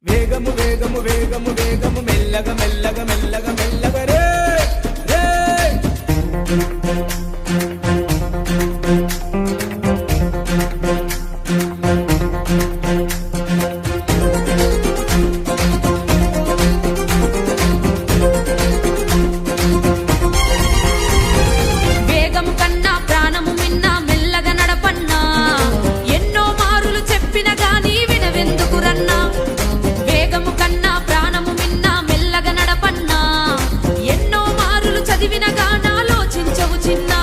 వేగము వేగము వేగము వేగము మెల్లగా మెల్లగా మెల్లగా మెల్లగా రే రే వేగము కన్నా ప్రాణము మిన్నా మెల్లగా నడపన్నా ఎన్నో మారులు చెప్పిన గాని వినవెందుకురన్నా వేగము కన్నా ప్రాణము మిన్నా మెల్లగా నడపన్నా ఎన్నో మారులు చదివిన గానాలోచించవు చిన్నా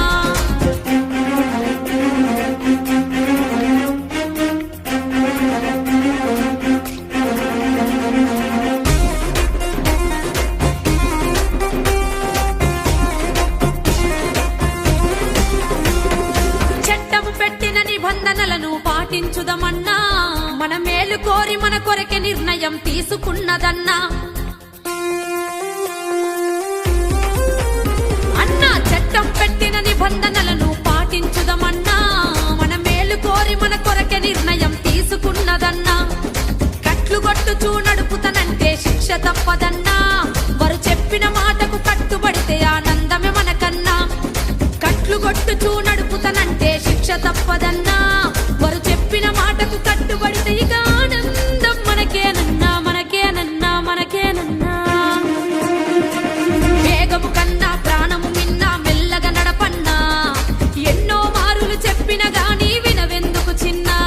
చట్టము పెట్టిన నిబంధనలను పాటించుదమన్నా మన మేలు కోరి మన కొరకే నిర్ణయం తీసుకున్నదన్నా అన్నా చట్టం పెట్టిన నిబంధనలను పాటించుదమన్నా మన మేలు కోరి మన కొరకే నిర్ణయం తీసుకున్నదన్నా కట్లు కొట్టుచూ నడుపుతనంటే శిక్ష తప్పదన్నా వారు చెప్పిన మాటకు కట్టుబడితే ఆనందమే మనకన్నా కట్లు కొట్టుచూ నడుపుతనంటే శిక్ష తప్పదన్నా వారు చెప్పిన మాటకు కట్టుబడితే ఇక ఆనందం మనకేనన్నా మనకేనన్నా మనకేనన్నా వేగము కన్నా ప్రాణము మిన్నా మెల్లగా నడపన్నా ఎన్నో మారులు చెప్పిన గాని వినవెందుకు చిన్నా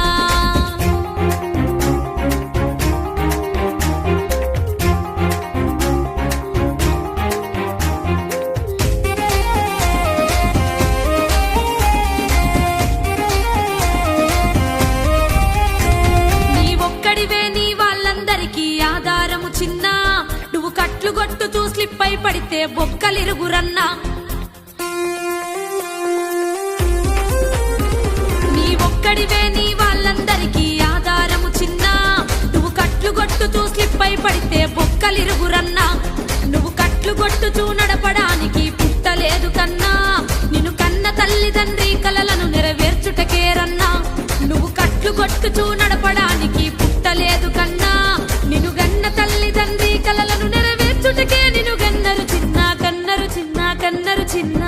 నీవొక్కడివే నీ వాళ్ళందరికీ ఆధారము చిన్నా నువ్వు కట్లు కొట్టుచూ స్లిప్ అయి పడితే బొక్కలిరుగురన్నా నీవొక్కడివే నీ వాళ్ళందరికీ ఆధారము చిన్నా నువ్వు కట్లు కొట్టుచూ స్లిప్ అయి పడితే బొక్కలిరుగురన్నా నువ్వు కట్లు కొట్టుచూ నడపడానికి పుట్టలేదు కన్నా నిన్ను కన్న తల్లిదండ్రి కలలను నెరవేర్చుటకేరన్నా నువ్వు కట్లు కొట్టుచూ నడపడానికి పుట్టలేదు కన్నా నిన్ను గన్న తల్లిదండ్రి కలలను నెరవేర్చుటకే నిన్ను గన్నరు చిన్న కన్నరు చిన్న కన్నరు చిన్న